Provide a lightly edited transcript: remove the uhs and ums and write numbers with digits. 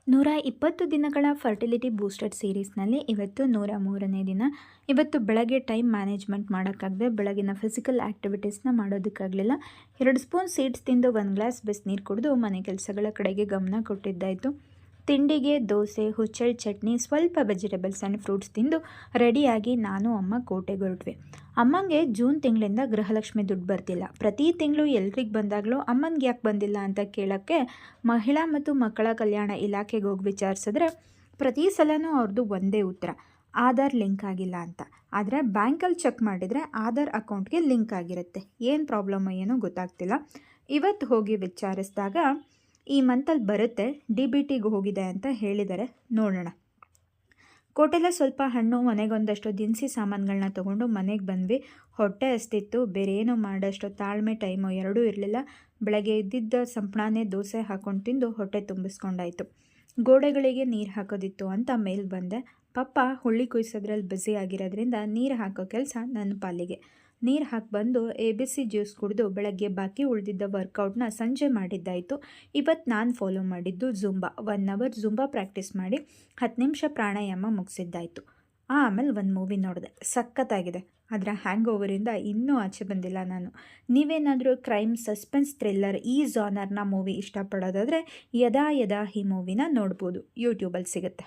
120 ದಿನಗಳ fertility booster ಸೀರೀಸ್ನಲ್ಲಿ ಇವತ್ತು 103ನೇ ದಿನ. ಇವತ್ತು ಬೆಳಗ್ಗೆ ಟೈಮ್ ಮ್ಯಾನೇಜ್ಮೆಂಟ್ ಮಾಡೋಕ್ಕಾಗದೆ ಬೆಳಗಿನ ಫಿಸಿಕಲ್ ಆ್ಯಕ್ಟಿವಿಟೀಸ್ನ ಮಾಡೋದಕ್ಕಾಗಲಿಲ್ಲ. 2 ಸ್ಪೂನ್ ಸೀಡ್ಸ್ ತಿಂದು 1 ಗ್ಲಾಸ್ ಬಿಸಿನೀರು ಕುಡಿದು ಮನೆ ಕೆಲಸಗಳ ಕಡೆಗೆ ಗಮನ ಕೊಟ್ಟಿದ್ದಾಯಿತು. ತಿಂಡಿಗೆ ದೋಸೆ, ಹುಚ್ಚೆಳ್ಳು ಚಟ್ನಿ, ಸ್ವಲ್ಪ ವೆಜಿಟೇಬಲ್ಸ್ ಆ್ಯಂಡ್ ಫ್ರೂಟ್ಸ್ ತಿಂದು ರೆಡಿಯಾಗಿ ನಾನು ಅಮ್ಮ ಕೋಟೆಗೆ ಹೊರಟ್ವಿ. ಅಮ್ಮಂಗೆ ಜೂನ್ ತಿಂಗಳಿಂದ ಗೃಹಲಕ್ಷ್ಮಿ ದುಡ್ಡು ಬರ್ತಿಲ್ಲ. ಪ್ರತಿ ತಿಂಗಳು ಎಲ್ರಿಗೆ ಬಂದಾಗಲೂ ಅಮ್ಮನಿಗೆ ಯಾಕೆ ಬಂದಿಲ್ಲ ಅಂತ ಕೇಳೋಕ್ಕೆ ಮಹಿಳಾ ಮತ್ತು ಮಕ್ಕಳ ಕಲ್ಯಾಣ ಇಲಾಖೆಗೆ ಹೋಗಿ ವಿಚಾರಿಸಿದ್ರೆ ಪ್ರತಿ ಸಲನೂ ಅವ್ರದ್ದು ಒಂದೇ ಉತ್ತರ, ಆಧಾರ್ ಲಿಂಕ್ ಆಗಿಲ್ಲ ಅಂತ. ಆದರೆ ಬ್ಯಾಂಕಲ್ಲಿ ಚೆಕ್ ಮಾಡಿದರೆ ಆಧಾರ್ ಅಕೌಂಟ್ಗೆ ಲಿಂಕ್ ಆಗಿರುತ್ತೆ. ಏನು ಪ್ರಾಬ್ಲಮ್ ಏನೋ ಗೊತ್ತಾಗ್ತಿಲ್ಲ. ಇವತ್ತು ಹೋಗಿ ವಿಚಾರಿಸಿದಾಗ ಈ ಮಂತಲ್ಲಿ ಬರುತ್ತೆ, DBTಗೆ ಹೋಗಿದೆ ಅಂತ ಹೇಳಿದ್ದಾರೆ. ನೋಡೋಣ. ಕೋಟೆಲ್ಲ ಸ್ವಲ್ಪ ಹಣ್ಣು, ಮನೆಗೊಂದಷ್ಟು ದಿನಸಿ ಸಾಮಾನುಗಳನ್ನ ತೊಗೊಂಡು ಮನೆಗೆ ಬಂದ್ವಿ. ಹೊಟ್ಟೆ ಹಸ್ತಿತ್ತು, ಬೇರೆ ಏನೋ ಮಾಡೋಷ್ಟು ತಾಳ್ಮೆ ಟೈಮು ಎರಡೂ ಇರಲಿಲ್ಲ. ಬೆಳಗ್ಗೆ ಇದ್ದಿದ್ದ ಸಂಪಣಾನೇ ದೋಸೆ ಹಾಕ್ಕೊಂಡು ತಿಂದು ಹೊಟ್ಟೆ ತುಂಬಿಸ್ಕೊಂಡಾಯಿತು. ಗೋಡೆಗಳಿಗೆ ನೀರು ಹಾಕೋದಿತ್ತು ಅಂತ ಮೇಲೆ ಬಂದೆ. ಪಪ್ಪ ಹುಳ್ಳಿ ಕುಯ್ಸೋದ್ರಲ್ಲಿ ಬ್ಯುಸಿ ಆಗಿರೋದ್ರಿಂದ ನೀರು ಹಾಕೋ ಕೆಲಸ ನನ್ನ ಪಾಲಿಗೆ. ನೀರು ಹಾಕಿ ಬಂದು ABC ಜ್ಯೂಸ್ ಕುಡಿದು ಬೆಳಗ್ಗೆ ಬಾಕಿ ಉಳಿದಿದ್ದ ವರ್ಕೌಟ್ನ ಸಂಜೆ ಮಾಡಿದ್ದಾಯಿತು. ಇವತ್ತು ನಾನು ಫಾಲೋ ಮಾಡಿದ್ದು ಝುಂಬಾ. 1 ಅವರ್ ಝುಂಬಾ ಪ್ರಾಕ್ಟೀಸ್ ಮಾಡಿ 10 ನಿಮಿಷ ಪ್ರಾಣಾಯಾಮ ಮುಗಿಸಿದ್ದಾಯಿತು. ಆಮೇಲೆ ಒಂದು ಮೂವಿ ನೋಡಿದೆ, ಸಖತ್ತಾಗಿದೆ. ಅದರ ಹ್ಯಾಂಗ್ ಓವರಿಂದ ಇನ್ನೂ ಆಚೆ ಬಂದಿಲ್ಲ ನಾನು. ನೀವೇನಾದರೂ ಕ್ರೈಮ್, ಸಸ್ಪೆನ್ಸ್, ಥ್ರಿಲ್ಲರ್ ಈ ಜಾನರ್ನ ಮೂವಿ ಇಷ್ಟಪಡೋದಾದರೆ ಯದಾ ಯದಾ ಈ ಮೂವಿನ ನೋಡ್ಬೋದು. ಯೂಟ್ಯೂಬಲ್ಲಿ ಸಿಗುತ್ತೆ.